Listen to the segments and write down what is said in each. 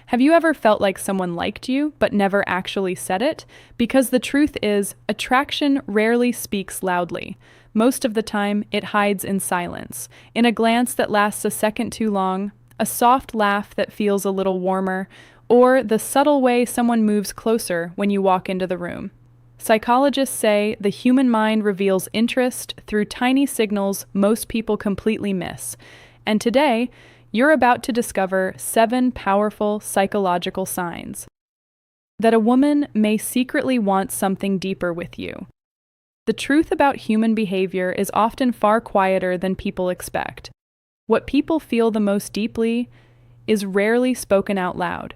Have you ever felt like someone liked you but never actually said it? Because the truth is, attraction rarely speaks loudly. Most of the time, it hides in silence, in a glance that lasts a second too long, a soft laugh that feels a little warmer, or the subtle way someone moves closer when you walk into the room. Psychologists say the human mind reveals interest through tiny signals most people completely miss. And today, you're about to discover 7 powerful psychological signs that a woman may secretly want something deeper with you. The truth about human behavior is often far quieter than people expect. What people feel the most deeply is rarely spoken out loud.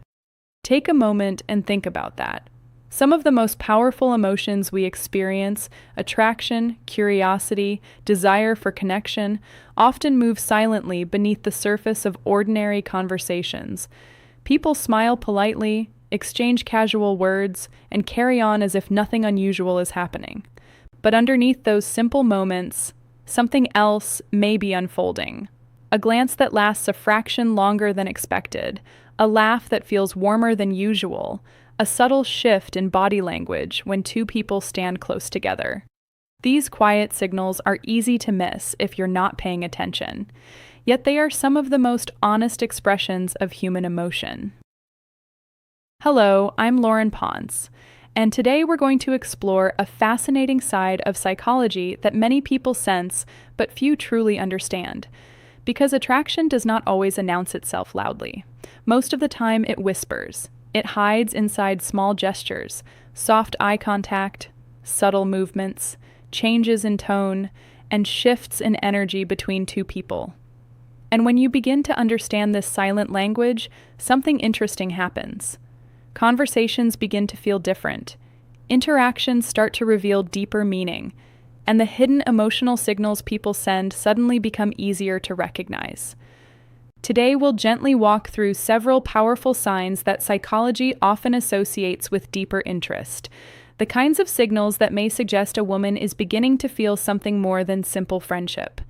Take a moment and think about that. Some of the most powerful emotions we experience, attraction, curiosity, desire for connection, often move silently beneath the surface of ordinary conversations. People smile politely, exchange casual words, and carry on as if nothing unusual is happening. But underneath those simple moments, something else may be unfolding. A glance that lasts a fraction longer than expected, a laugh that feels warmer than usual, a subtle shift in body language when two people stand close together. These quiet signals are easy to miss if you're not paying attention, yet they are some of the most honest expressions of human emotion. Hello, I'm Lauren Ponce, and today we're going to explore a fascinating side of psychology that many people sense but few truly understand. Because attraction does not always announce itself loudly. Most of the time it whispers. It hides inside small gestures, soft eye contact, subtle movements, changes in tone, and shifts in energy between two people. And when you begin to understand this silent language, something interesting happens. Conversations begin to feel different. Interactions start to reveal deeper meaning, and the hidden emotional signals people send suddenly become easier to recognize. Today, we'll gently walk through several powerful signs that psychology often associates with deeper interest, the kinds of signals that may suggest a woman is beginning to feel something more than simple friendship.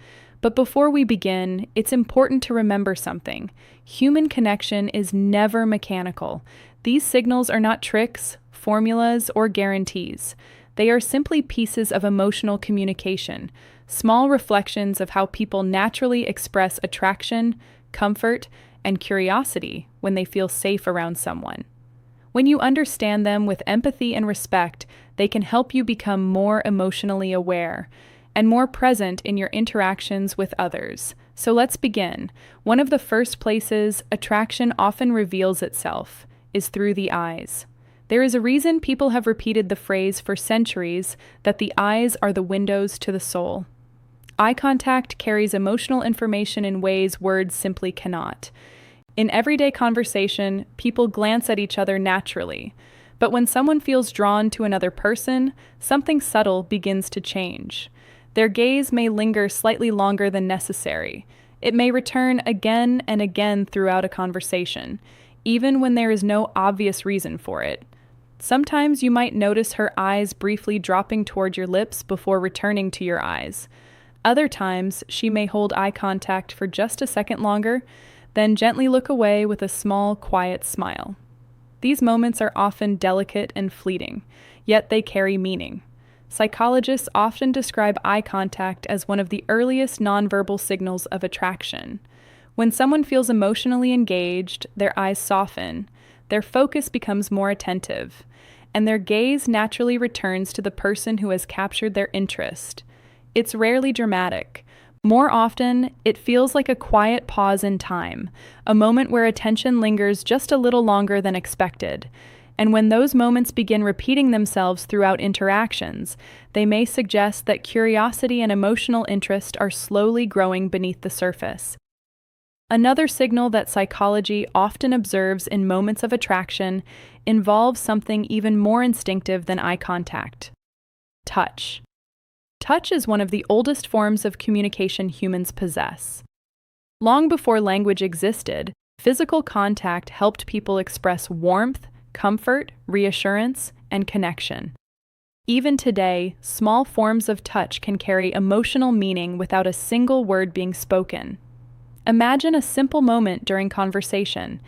But before we begin, it's important to remember something. Human connection is never mechanical. These signals are not tricks, formulas, or guarantees. They are simply pieces of emotional communication, small reflections of how people naturally express attraction, comfort, and curiosity when they feel safe around someone. When you understand them with empathy and respect, they can help you become more emotionally aware and more present in your interactions with others. So let's begin. One of the first places attraction often reveals itself is through the eyes. There is a reason people have repeated the phrase for centuries that the eyes are the windows to the soul. Eye contact carries emotional information in ways words simply cannot. In everyday conversation, people glance at each other naturally, but when someone feels drawn to another person, something subtle begins to change. Their gaze may linger slightly longer than necessary. It may return again and again throughout a conversation, even when there is no obvious reason for it. Sometimes you might notice her eyes briefly dropping toward your lips before returning to your eyes. Other times, she may hold eye contact for just a second longer, then gently look away with a small, quiet smile. These moments are often delicate and fleeting, yet they carry meaning. Psychologists often describe eye contact as one of the earliest nonverbal signals of attraction. When someone feels emotionally engaged, their eyes soften, their focus becomes more attentive, and their gaze naturally returns to the person who has captured their interest. It's rarely dramatic. More often, it feels like a quiet pause in time, a moment where attention lingers just a little longer than expected. And when those moments begin repeating themselves throughout interactions, they may suggest that curiosity and emotional interest are slowly growing beneath the surface. Another signal that psychology often observes in moments of attraction involves something even more instinctive than eye contact: touch. Touch is one of the oldest forms of communication humans possess. Long before language existed, physical contact helped people express warmth, comfort, reassurance, and connection. Even today, small forms of touch can carry emotional meaning without a single word being spoken. Imagine a simple moment during conversation.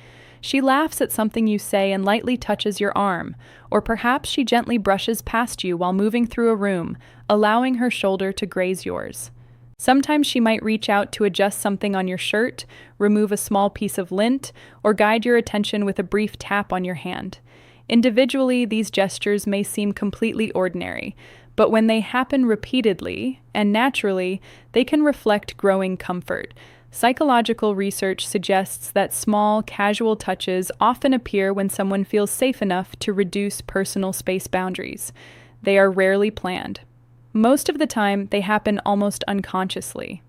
She laughs at something you say and lightly touches your arm, or perhaps she gently brushes past you while moving through a room, allowing her shoulder to graze yours. Sometimes she might reach out to adjust something on your shirt, remove a small piece of lint, or guide your attention with a brief tap on your hand. Individually, these gestures may seem completely ordinary, but when they happen repeatedly and naturally, they can reflect growing comfort. Psychological research suggests that small, casual touches often appear when someone feels safe enough to reduce personal space boundaries. They are rarely planned. Most of the time, they happen almost unconsciously.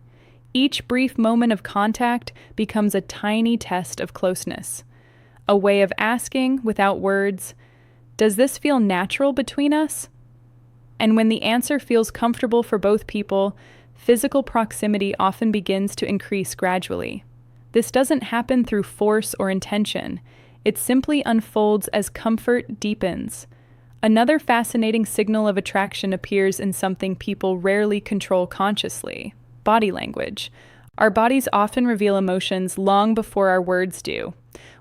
Each brief moment of contact becomes a tiny test of closeness, a way of asking, without words, "Does this feel natural between us?" And when the answer feels comfortable for both people, physical proximity often begins to increase gradually. This doesn't happen through force or intention. It simply unfolds as comfort deepens. Another fascinating signal of attraction appears in something people rarely control consciously: body language. Our bodies often reveal emotions long before our words do.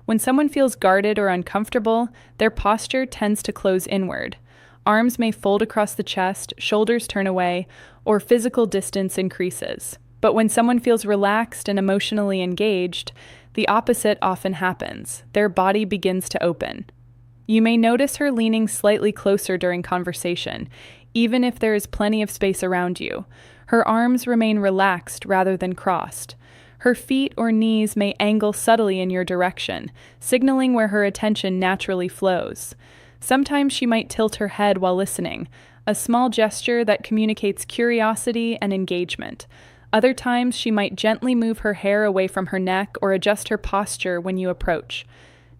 When someone feels guarded or uncomfortable, their posture tends to close inward. Arms may fold across the chest, shoulders turn away, or physical distance increases. But when someone feels relaxed and emotionally engaged, the opposite often happens. Their body begins to open. You may notice her leaning slightly closer during conversation, even if there is plenty of space around you. Her arms remain relaxed rather than crossed. Her feet or knees may angle subtly in your direction, signaling where her attention naturally flows. Sometimes she might tilt her head while listening, a small gesture that communicates curiosity and engagement. Other times, she might gently move her hair away from her neck or adjust her posture when you approach.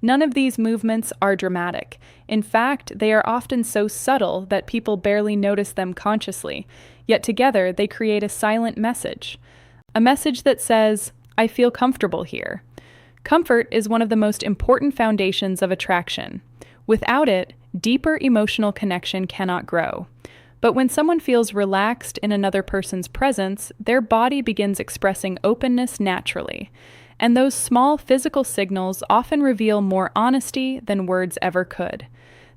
None of these movements are dramatic. In fact, they are often so subtle that people barely notice them consciously, yet together they create a silent message. A message that says, "I feel comfortable here." Comfort is one of the most important foundations of attraction. Without it, deeper emotional connection cannot grow. But when someone feels relaxed in another person's presence, their body begins expressing openness naturally. And those small physical signals often reveal more honesty than words ever could.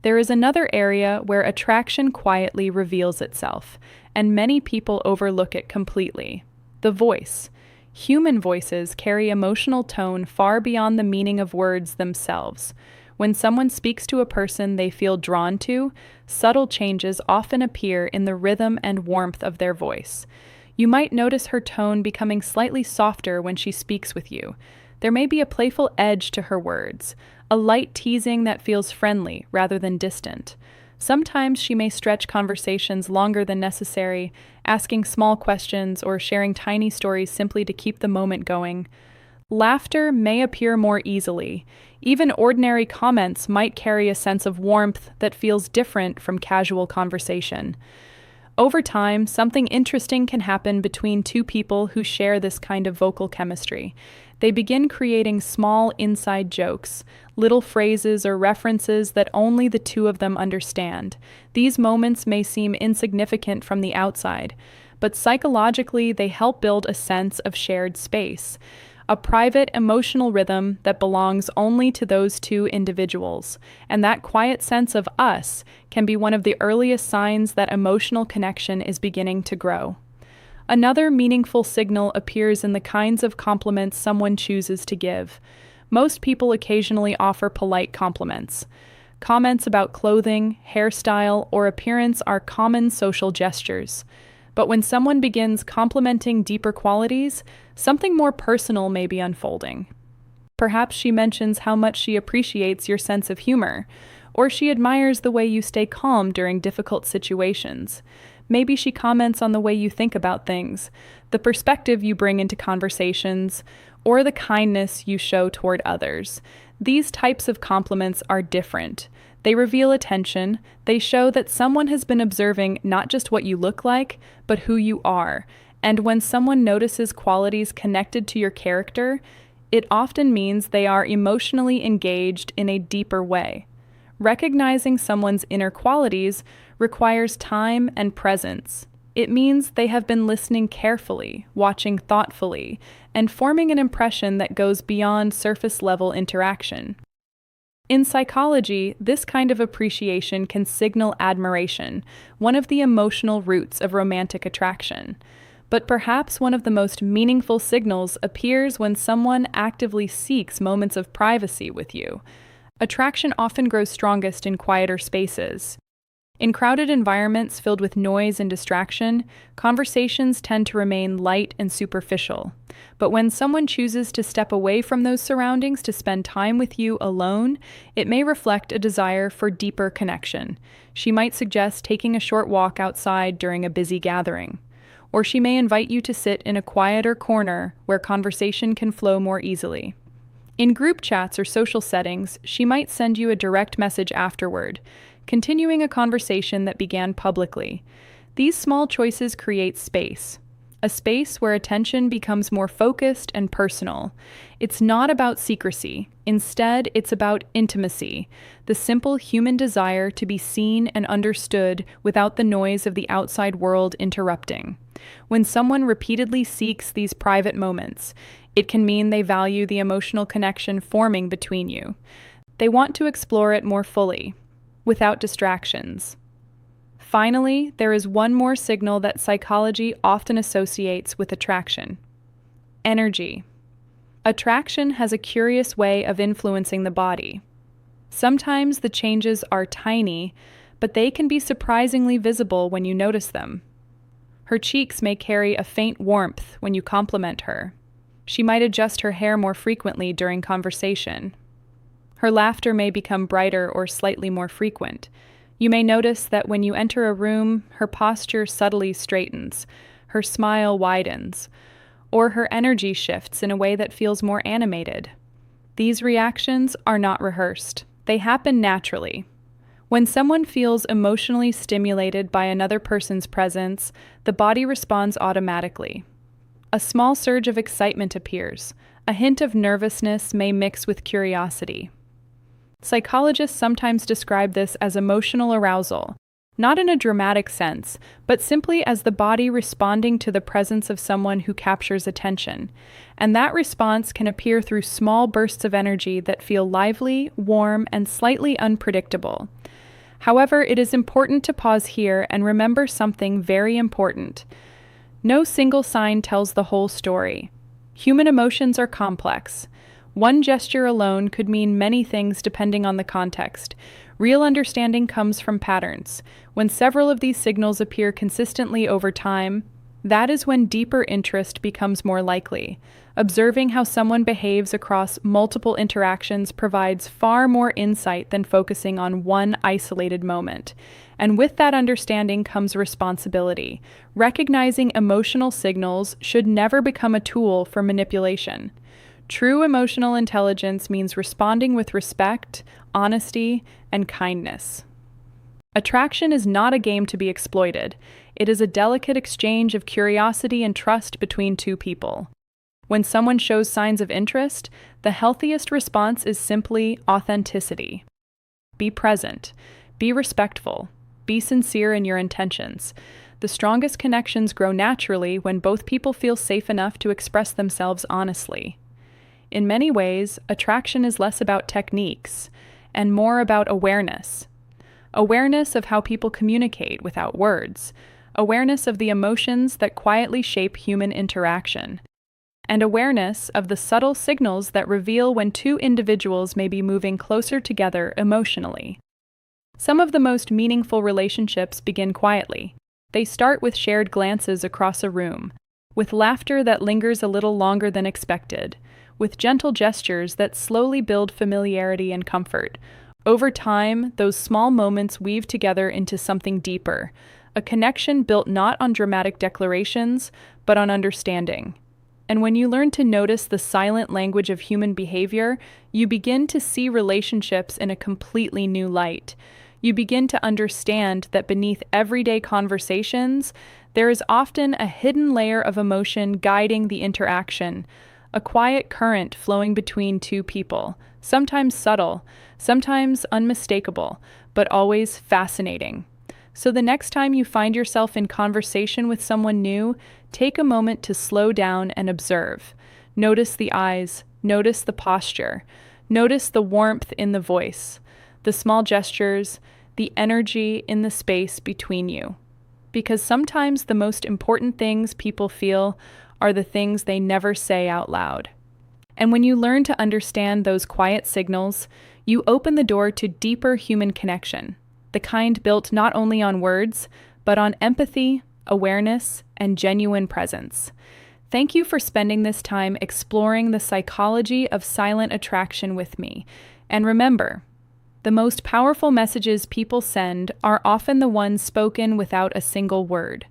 There is another area where attraction quietly reveals itself, and many people overlook it completely: the voice. Human voices carry emotional tone far beyond the meaning of words themselves. When someone speaks to a person they feel drawn to, subtle changes often appear in the rhythm and warmth of their voice. You might notice her tone becoming slightly softer when she speaks with you. There may be a playful edge to her words, a light teasing that feels friendly rather than distant. Sometimes she may stretch conversations longer than necessary, asking small questions or sharing tiny stories simply to keep the moment going. Laughter may appear more easily. Even ordinary comments might carry a sense of warmth that feels different from casual conversation. Over time, something interesting can happen between two people who share this kind of vocal chemistry. They begin creating small inside jokes, little phrases or references that only the two of them understand. These moments may seem insignificant from the outside, but psychologically they help build a sense of shared space, a private emotional rhythm that belongs only to those two individuals. And that quiet sense of us can be one of the earliest signs that emotional connection is beginning to grow. Another meaningful signal appears in the kinds of compliments someone chooses to give. Most people occasionally offer polite compliments. Comments about clothing, hairstyle, or appearance are common social gestures. But when someone begins complimenting deeper qualities, something more personal may be unfolding. Perhaps she mentions how much she appreciates your sense of humor, or she admires the way you stay calm during difficult situations. Maybe she comments on the way you think about things, the perspective you bring into conversations, or the kindness you show toward others. These types of compliments are different. They reveal attention. They show that someone has been observing not just what you look like, but who you are. And when someone notices qualities connected to your character, it often means they are emotionally engaged in a deeper way. Recognizing someone's inner qualities requires time and presence. It means they have been listening carefully, watching thoughtfully, and forming an impression that goes beyond surface-level interaction. In psychology, this kind of appreciation can signal admiration, one of the emotional roots of romantic attraction. But perhaps one of the most meaningful signals appears when someone actively seeks moments of privacy with you. Attraction often grows strongest in quieter spaces. In crowded environments filled with noise and distraction, conversations tend to remain light and superficial. But when someone chooses to step away from those surroundings to spend time with you alone, it may reflect a desire for deeper connection. She might suggest taking a short walk outside during a busy gathering. Or she may invite you to sit in a quieter corner where conversation can flow more easily. In group chats or social settings, she might send you a direct message afterward, continuing a conversation that began publicly. These small choices create space, a space where attention becomes more focused and personal. It's not about secrecy. Instead, it's about intimacy, the simple human desire to be seen and understood without the noise of the outside world interrupting. When someone repeatedly seeks these private moments, it can mean they value the emotional connection forming between you. They want to explore it more fully, without distractions. Finally, there is one more signal that psychology often associates with attraction: energy. Attraction has a curious way of influencing the body. Sometimes the changes are tiny, but they can be surprisingly visible when you notice them. Her cheeks may carry a faint warmth when you compliment her. She might adjust her hair more frequently during conversation. Her laughter may become brighter or slightly more frequent. You may notice that when you enter a room, her posture subtly straightens, her smile widens, or her energy shifts in a way that feels more animated. These reactions are not rehearsed. They happen naturally. When someone feels emotionally stimulated by another person's presence, the body responds automatically. A small surge of excitement appears. A hint of nervousness may mix with curiosity. Psychologists sometimes describe this as emotional arousal, not in a dramatic sense, but simply as the body responding to the presence of someone who captures attention. And that response can appear through small bursts of energy that feel lively, warm, and slightly unpredictable. However, it is important to pause here and remember something very important. No single sign tells the whole story. Human emotions are complex. One gesture alone could mean many things depending on the context. Real understanding comes from patterns. When several of these signals appear consistently over time, that is when deeper interest becomes more likely. Observing how someone behaves across multiple interactions provides far more insight than focusing on one isolated moment. And with that understanding comes responsibility. Recognizing emotional signals should never become a tool for manipulation. True emotional intelligence means responding with respect, honesty, and kindness. Attraction is not a game to be exploited. It is a delicate exchange of curiosity and trust between two people. When someone shows signs of interest, the healthiest response is simply authenticity. Be present, be respectful, be sincere in your intentions. The strongest connections grow naturally when both people feel safe enough to express themselves honestly. In many ways, attraction is less about techniques and more about awareness. Awareness of how people communicate without words, awareness of the emotions that quietly shape human interaction, and awareness of the subtle signals that reveal when two individuals may be moving closer together emotionally. Some of the most meaningful relationships begin quietly. They start with shared glances across a room, with laughter that lingers a little longer than expected, with gentle gestures that slowly build familiarity and comfort. Over time, those small moments weave together into something deeper, a connection built not on dramatic declarations, but on understanding. And when you learn to notice the silent language of human behavior, you begin to see relationships in a completely new light. You begin to understand that beneath everyday conversations, there is often a hidden layer of emotion guiding the interaction, a quiet current flowing between two people, sometimes subtle, sometimes unmistakable, but always fascinating. So the next time you find yourself in conversation with someone new, take a moment to slow down and observe. Notice the eyes, notice the posture, Notice the warmth in the voice, the small gestures, the energy in the space between you. Because sometimes the most important things people feel are the things they never say out loud. And when you learn to understand those quiet signals, you open the door to deeper human connection, the kind built not only on words, but on empathy, awareness, and genuine presence. Thank you for spending this time exploring the psychology of silent attraction with me. And remember, the most powerful messages people send are often the ones spoken without a single word.